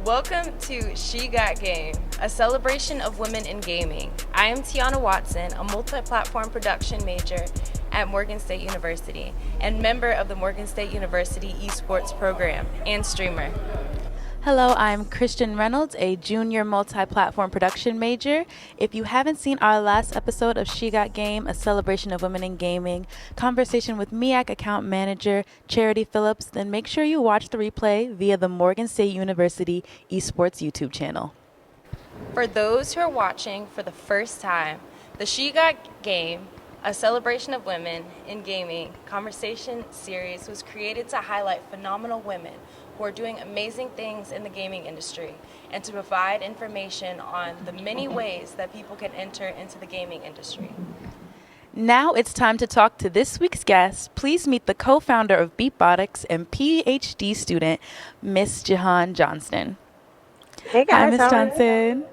Welcome to She Got Game, a celebration of women in gaming. I am Tiana Watson, a multi-platform production major at Morgan State University and member of the Morgan State University esports program and streamer. Hello, I'm Christian Reynolds, a junior multi-platform production major. If you haven't seen our last episode of She Got Game, a celebration of women in gaming, conversation with MEAC account manager Charity Phillips, then make sure you watch the replay via the Morgan State University esports YouTube channel. For those who are watching for the first time, the She Got Game, a celebration of women in gaming conversation series was created to highlight phenomenal women who are doing amazing things in the gaming industry and to provide information on the many ways that people can enter into the gaming industry. Now it's time to talk to this week's guest. Please meet the co-founder of Beatbotics and PhD student, Miss Jihan Johnston. Hey Hi, guys, Miss how are you? Johnson.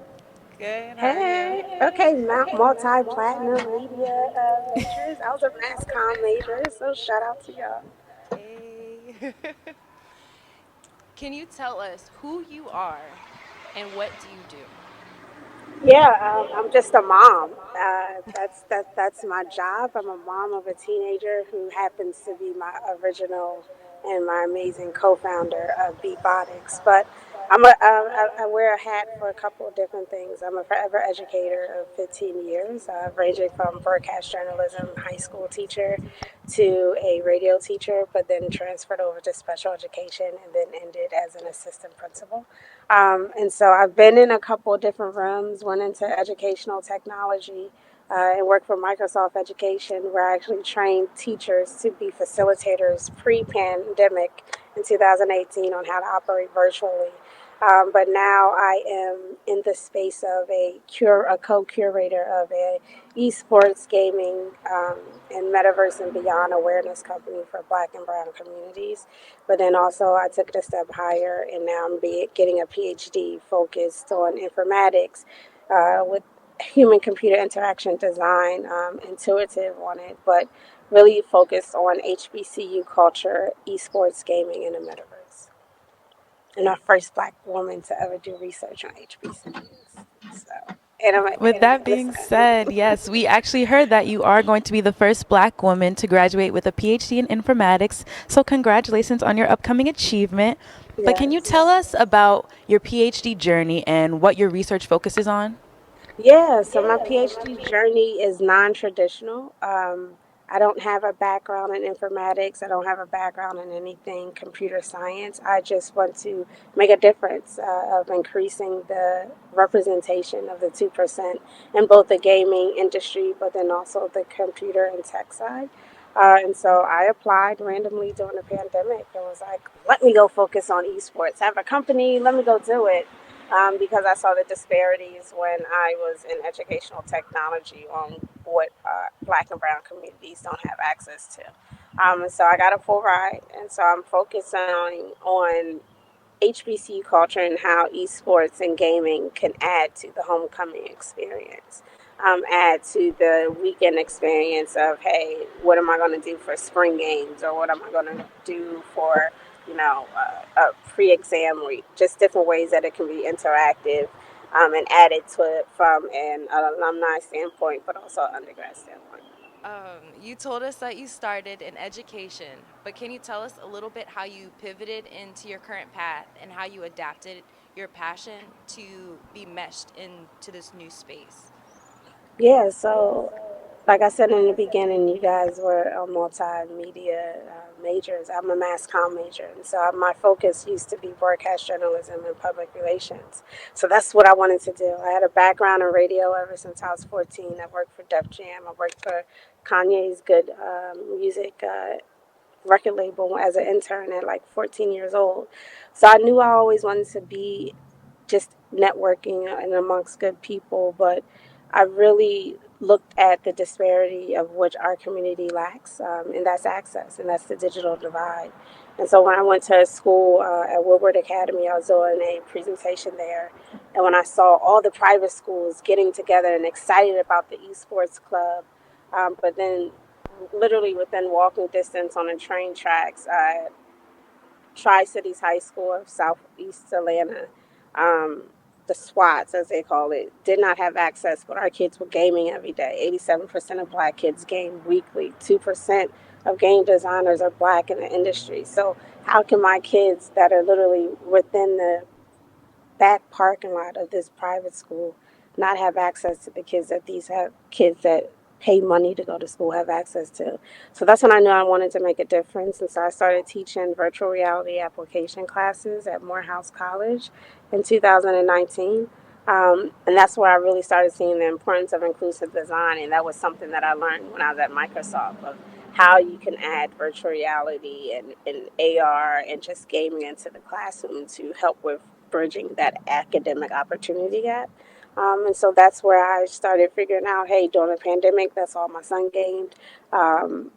Good. Hey, okay, multi-platinum media majors. I was a mass comm major, so shout out to y'all. Hey. Can you tell us who you are and what do you do? Yeah, I'm just a mom. That's my job. I'm a mom of a teenager who happens to be my original and my amazing co-founder of Beatbotics. But I wear a hat for a couple of different things. I'm a forever educator of 15 years, ranging from broadcast journalism, high school teacher, to a radio teacher, but then transferred over to special education and then ended as an assistant principal. And so I've been in a couple of different rooms, went into educational technology and worked for Microsoft Education, where I actually trained teachers to be facilitators pre-pandemic in 2018 on how to operate virtually. But now I am in the space of a co-curator of a esports gaming and metaverse and beyond awareness company for Black and Brown communities. But then also I took it a step higher, and now I'm getting a PhD focused on informatics with human computer interaction design, intuitive on it, but really focused on HBCU culture, esports gaming, and the metaverse. And the first Black woman to ever do research on HBCUs. So, With that being said, yes, we actually heard that you are going to be the first Black woman to graduate with a PhD in informatics. So congratulations on your upcoming achievement. But can you tell us about your PhD journey and what your research focuses on? Yeah, so my PhD journey is non-traditional. I don't have a background in informatics. I don't have a background in anything computer science. I just want to make a difference of increasing the representation of the 2% in both the gaming industry, but then also the computer and tech side. And so I applied randomly during the pandemic and was like, let me go focus on esports. I have a company, let me go do it, because I saw the disparities when I was in educational technology on what Black and Brown communities don't have access to. And so I got a full ride, and so I'm focusing on HBCU culture and how esports and gaming can add to the homecoming experience, add to the weekend experience of, hey, what am I going to do for spring games, or what am I going to do for, a pre-exam week, just different ways that it can be interactive and added to it from an alumni standpoint, but also an undergrad standpoint. You told us that you started in education, but can you tell us a little bit how you pivoted into your current path and how you adapted your passion to be meshed into this new space? Yeah, so like I said in the beginning, you guys were multimedia majors. I'm a mass comm major, and so my focus used to be broadcast journalism and public relations. So that's what I wanted to do. I had a background in radio ever since I was 14. I worked for Def Jam. I worked for Kanye's Good Music record label as an intern at like 14 years old. So I knew I always wanted to be just networking and amongst good people, but I really looked at the disparity of which our community lacks, and that's access, and that's the digital divide. And so when I went to school at Woodward Academy, I was doing a presentation there, and when I saw all the private schools getting together and excited about the esports club, but then literally within walking distance on the train tracks, Tri Cities High School of Southeast Atlanta the SWATs, as they call it, did not have access, but our kids were gaming every day. 87% of black kids game weekly. 2% of game designers are black in the industry. So how can my kids that are literally within the back parking lot of this private school not have access to the kids that these have kids that pay money to go to school have access to? So that's when I knew I wanted to make a difference, and so I started teaching virtual reality application classes at Morehouse College in 2019. And that's where I really started seeing the importance of inclusive design, and that was something that I learned when I was at Microsoft, of how you can add virtual reality and AR and just gaming into the classroom to help with bridging that academic opportunity gap. And so that's where I started figuring out, hey, during the pandemic, that's all my son gamed. Um,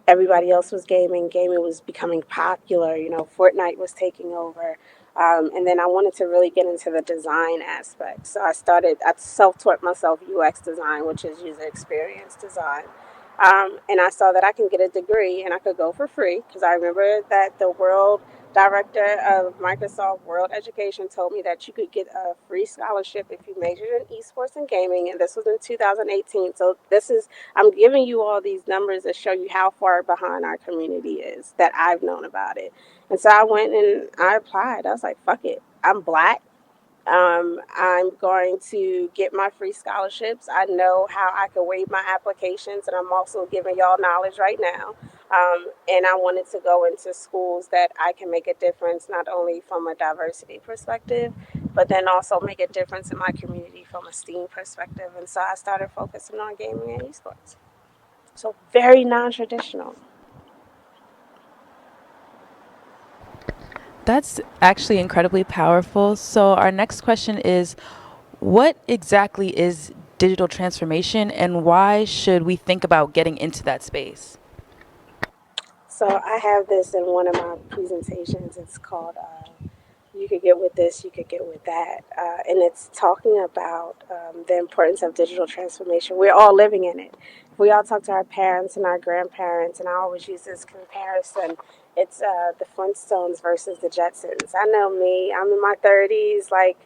Everybody else was gaming. Gaming was becoming popular. You know, Fortnite was taking over. And then I wanted to really get into the design aspect. So I self-taught myself UX design, which is user experience design. And I saw that I can get a degree and I could go for free, because I remember that the world director of Microsoft World Education told me that you could get a free scholarship if you majored in esports and gaming. And this was in 2018. So I'm giving you all these numbers to show you how far behind our community is that I've known about it. And so I went and I applied. I was like, fuck it. I'm black. I'm going to get my free scholarships. I know how I can waive my applications, and I'm also giving y'all knowledge right now. And I wanted to go into schools that I can make a difference, not only from a diversity perspective, but then also make a difference in my community from a STEAM perspective. And so I started focusing on gaming and esports. So very non-traditional. That's actually incredibly powerful. So, our next question is, what exactly is digital transformation and why should we think about getting into that space? So I have this in one of my presentations. It's called "You Could Get With This, You Could Get With That," and it's talking about the importance of digital transformation. We're all living in it. If we all talk to our parents and our grandparents, and I always use this comparison. It's the Flintstones versus the Jetsons. I know me. I'm in my 30s, like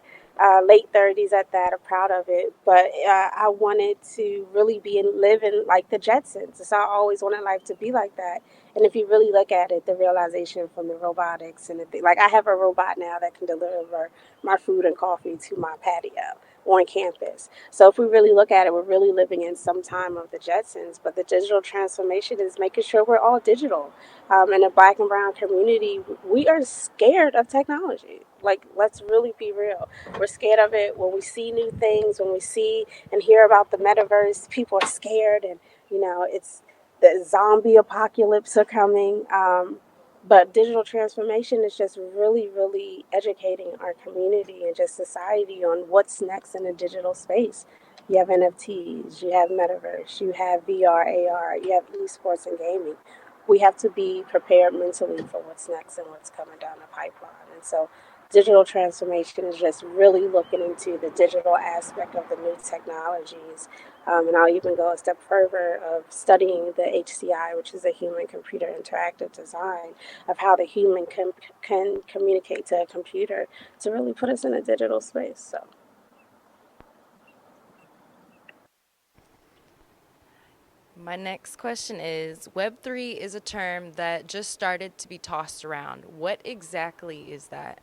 late 30s at that. I'm proud of it. But I wanted to really be living like the Jetsons. So I always wanted life to be like that. And if you really look at it, the realization from the robotics and like I have a robot now that can deliver my food and coffee to my patio on campus. So if we really look at it, we're really living in some time of the Jetsons. But the digital transformation is making sure we're all digital. In the black and brown community, we are scared of technology. Like, let's really be real. We're scared of it when we see new things, when we see and hear about the metaverse, people are scared, and it's the zombie apocalypse are coming. But digital transformation is just really, really educating our community and just society on what's next in the digital space. You have NFTs, you have metaverse, you have VR, AR, you have esports and gaming. We have to be prepared mentally for what's next and what's coming down the pipeline. And so digital transformation is just really looking into the digital aspect of the new technologies. And I'll even go a step further of studying the HCI, which is a human computer interactive design, of how the human can communicate to a computer to really put us in a digital space. So My next question is, Web3 is a term that just started to be tossed around. What exactly is that?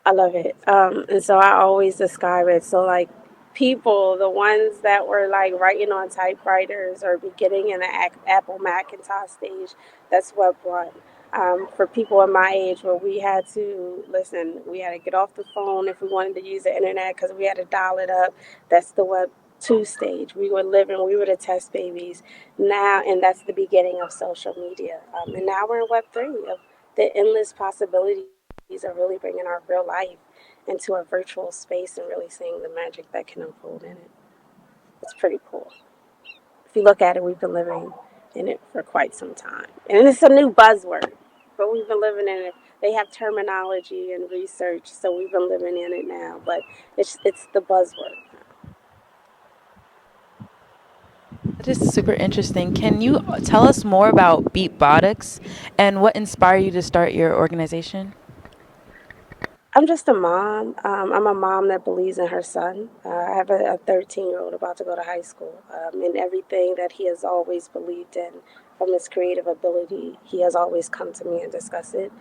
I love it. And so I always describe it. So, like, people, the ones that were like writing on typewriters or beginning in the Apple Macintosh stage, that's Web 1. For people in my age, where we had to listen, we had to get off the phone if we wanted to use the internet because we had to dial it up. That's the Web 2 stage. We were the test babies now, and that's the beginning of social media. And now we're in Web 3 of the endless possibilities are really bringing our real life into a virtual space and really seeing the magic that can unfold in it. It's pretty cool. If you look at it, we've been living in it for quite some time. And it's a new buzzword, but we've been living in it. They have terminology and research, so we've been living in it now, but it's the buzzword. That is super interesting. Can you tell us more about Beatbotics and what inspired you to start your organization? I'm just a mom. I'm a mom that believes in her son. I have a 13-year-old about to go to high school, and everything that he has always believed in from his creative ability, he has always come to me and discussed it.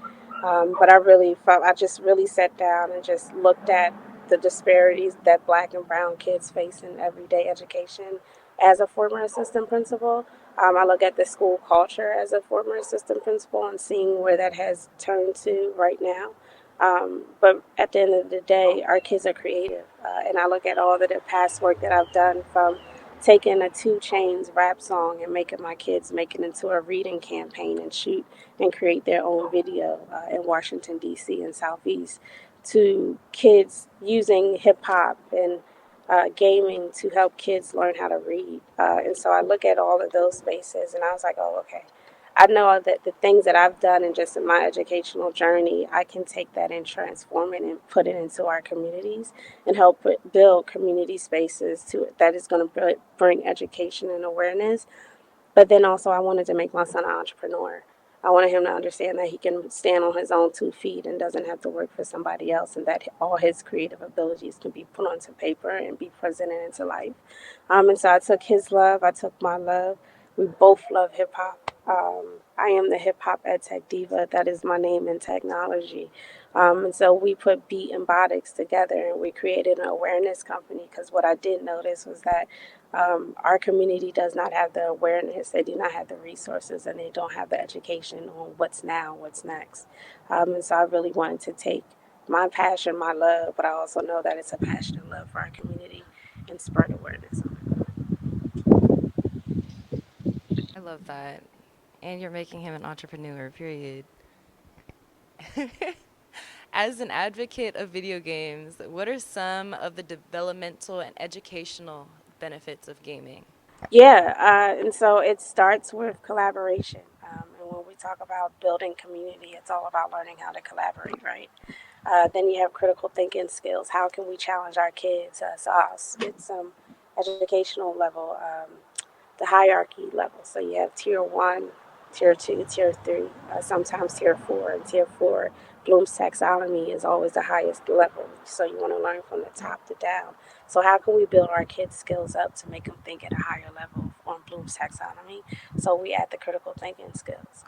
But I just really sat down and just looked at the disparities that black and brown kids face in everyday education as a former assistant principal. I look at the school culture as a former assistant principal and seeing where that has turned to right now. But at the end of the day, our kids are creative. And I look at all of the past work that I've done from taking a 2 Chainz rap song and making my kids make it into a reading campaign and shoot and create their own video in Washington, D.C. and Southeast, to kids using hip hop and gaming to help kids learn how to read. And so I look at all of those spaces and I was like, oh, okay. I know that the things that I've done and just in my educational journey, I can take that and transform it and put it into our communities and help build community spaces to that is going to bring education and awareness. But then also, I wanted to make my son an entrepreneur. I wanted him to understand that he can stand on his own 2 feet and doesn't have to work for somebody else, and that all his creative abilities can be put onto paper and be presented into life. And so I took his love, I took my love. We both love hip hop. I am the hip hop ed tech diva. That is my name in technology. And so we put Beat and Botics together and we created an awareness company because what I did notice was that our community does not have the awareness, they do not have the resources, and they don't have the education on what's now, what's next. And so I really wanted to take my passion, my love, but I also know that it's a passion and love for our community and spread awareness. I love that. And you're making him an entrepreneur, period. As an advocate of video games, what are some of the developmental and educational benefits of gaming? Yeah, and so it starts with collaboration. And when we talk about building community, it's all about learning how to collaborate, right? Then you have critical thinking skills. How can we challenge our kids? So I'll spit some educational level, the hierarchy level. So you have tier one, tier two, tier three, sometimes tier four. And tier four, Bloom's taxonomy is always the highest level. So you want to learn from the top to down. So how can we build our kids' skills up to make them think at a higher level on Bloom's taxonomy? So we add the critical thinking skills.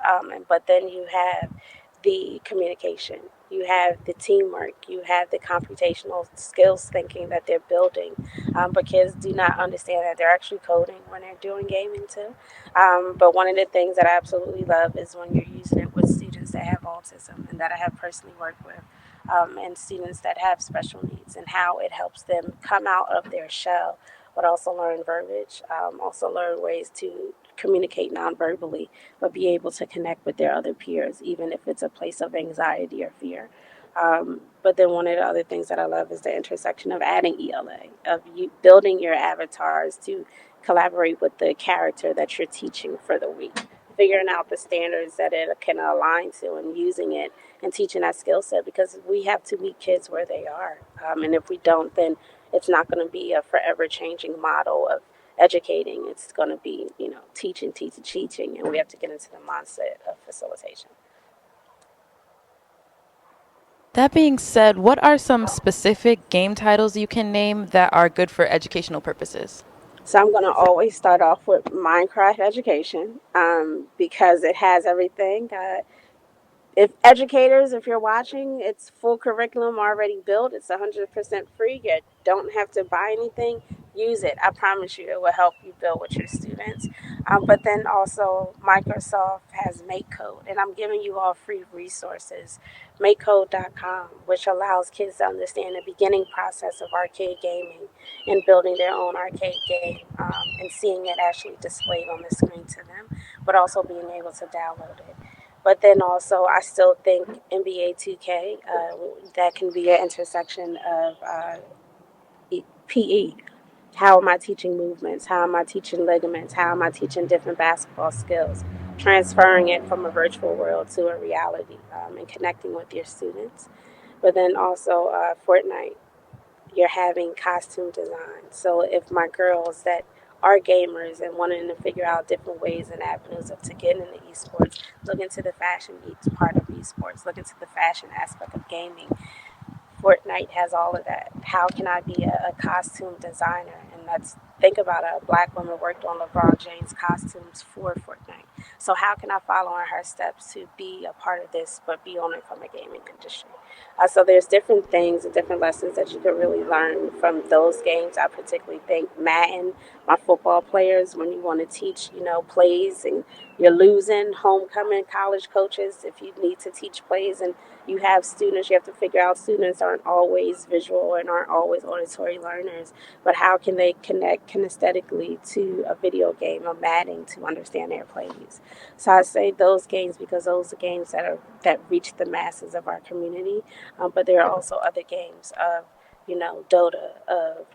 But then you have the communication, you have the teamwork, you have the computational skills thinking that they're building. But kids do not understand that they're actually coding when they're doing gaming too. But one of the things that I absolutely love is when you're using it with students that have autism and that I have personally worked with. And students that have special needs and how it helps them come out of their shell, but also learn verbiage, also learn ways to communicate non-verbally, but be able to connect with their other peers, even if it's a place of anxiety or fear. But then one of the other things that I love is the intersection of adding ELA, of you building your avatars to collaborate with the character that you're teaching for the week, figuring out the standards that it can align to and using it and teaching that skill set because we have to meet kids where they are. And if we don't, then it's not going to be a forever changing model of educating. It's going to be, teaching, teaching, teaching. And we have to get into the mindset of facilitation. That being said, what are some specific game titles you can name that are good for educational purposes? So I'm going to always start off with Minecraft education because it has everything. If educators, if you're watching, it's full curriculum already built. It's 100% free. You don't have to buy anything. Use it. I promise you, it will help you build with your students. But then also, Microsoft has MakeCode, and I'm giving you all free resources. MakeCode.com, which allows kids to understand the beginning process of arcade gaming and building their own arcade game and seeing it actually displayed on the screen to them, but also being able to download it. But then also, I still think NBA 2K, that can be an intersection of PE. How am I teaching movements? How am I teaching ligaments? How am I teaching different basketball skills? Transferring it from a virtual world to a reality and connecting with your students. But then also, Fortnite, you're having costume design. So if my girls that are gamers and wanting to figure out different ways and avenues of to get into esports, look into the fashion part of esports, look into the fashion aspect of gaming. Fortnite has all of that. How can I be a costume designer? And let's think about a black woman worked on LeBron James costumes for Fortnite. So how can I follow in her steps to be a part of this, but be on it from a gaming industry? So there's different things and different lessons that you could really learn from those games. I particularly think Madden, my football players, when you want to teach, plays and you're losing, homecoming, college coaches, if you need to teach plays and you have students, you have to figure out students aren't always visual and aren't always auditory learners, but how can they connect kinesthetically to a video game or Madden to understand their plays? So I say those games because those are games that reach the masses of our community, but there are also other games of Dota, of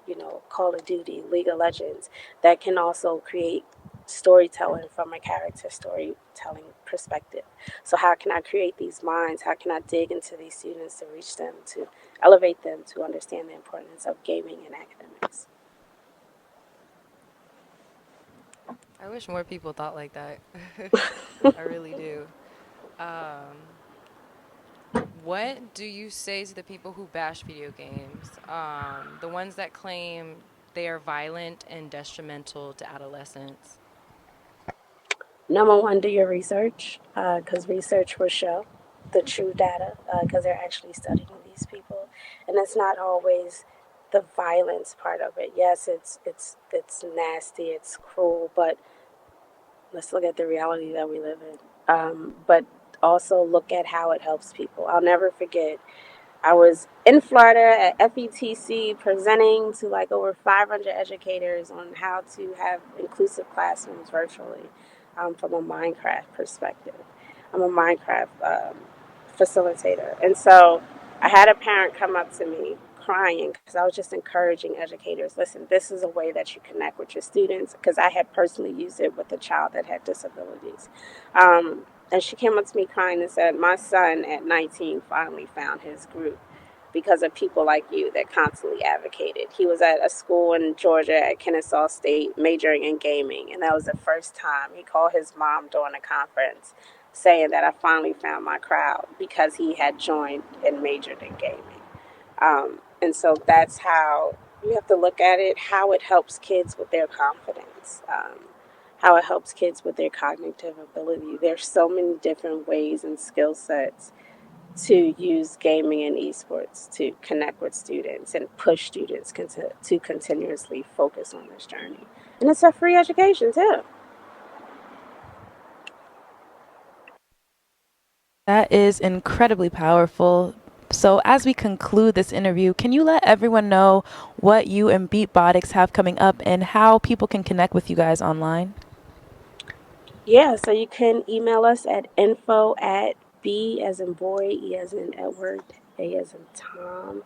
Call of Duty, League of Legends that can also create storytelling from a character storytelling perspective. So how can I create these minds? How can I dig into these students to reach them, to elevate them, to understand the importance of gaming and academics? I wish more people thought like that. I really do. Um, what do you say to the people who bash video games? The ones that claim they are violent and detrimental to adolescents? Number one, do your research, because research will show the true data, because they're actually studying these people, and it's not always the violence part of it. Yes, it's nasty, it's cruel, but let's look at the reality that we live in. But also look at how it helps people. I'll never forget. I was in Florida at FETC presenting to like over 500 educators on how to have inclusive classrooms virtually from a Minecraft perspective. I'm a Minecraft facilitator. And so I had a parent come up to me crying because I was just encouraging educators, listen, this is a way that you connect with your students, because I had personally used it with a child that had disabilities. And she came up to me crying and said, my son at 19 finally found his group because of people like you that constantly advocated. He was at a school in Georgia at Kennesaw State majoring in gaming, and that was the first time. He called his mom during a conference saying that I finally found my crowd because he had joined and majored in gaming. And so that's how you have to look at it, how it helps kids with their confidence, how it helps kids with their cognitive ability. There's so many different ways and skill sets to use gaming and esports to connect with students and push students to continuously focus on this journey. And it's a free education too. That is incredibly powerful. So, as we conclude this interview, can you let everyone know what you and Beatbotics have coming up and how people can connect with you guys online? Yeah, so you can email us at info at B as in boy, E as in Edward, A as in Tom,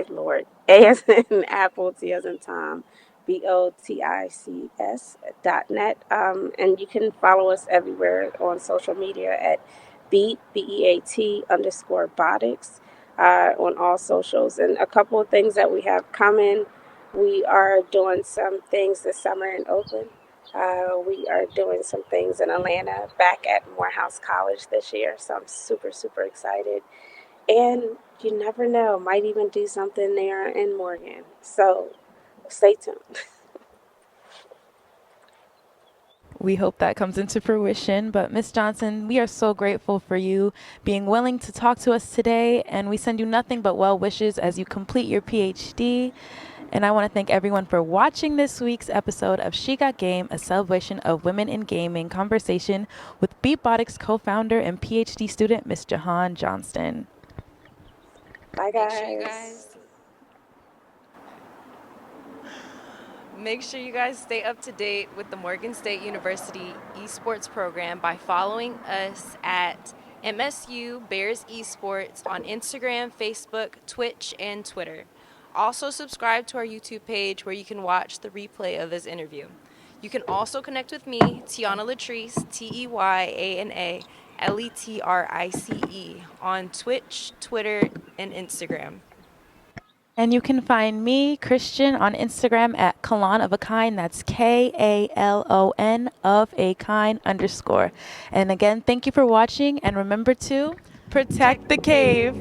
Lord, A as in Apple, T as in Tom, BOTICS.net. And you can follow us everywhere on social media at BEAT underscore botics on all socials. And a couple of things that we have coming. We are doing some things this summer in Oakland. We are doing some things in Atlanta back at Morehouse College this year. So I'm super, super excited. And you never know, might even do something there in Morgan. So stay tuned. We hope that comes into fruition. But Miss Johnson, we are so grateful for you being willing to talk to us today, and we send you nothing but well wishes as you complete your PhD. And I want to thank everyone for watching this week's episode of She Got Game, a celebration of women in gaming conversation with Beatbotics co-founder and PhD student, Miss Jihan Johnston. Bye, Make sure you guys. guys Make sure you guys stay up to date with the Morgan State University esports program by following us at MSU Bears Esports on Instagram, Facebook, Twitch, and Twitter. Also subscribe to our YouTube page where you can watch the replay of this interview. You can also connect with me, Tiana Latrice, TeyaNaLetrice, on Twitch, Twitter, and Instagram. And you can find me, Christian, on Instagram at Kalon of a Kind. That's KALON of a kind _. And again, thank you for watching. And remember to protect the cave.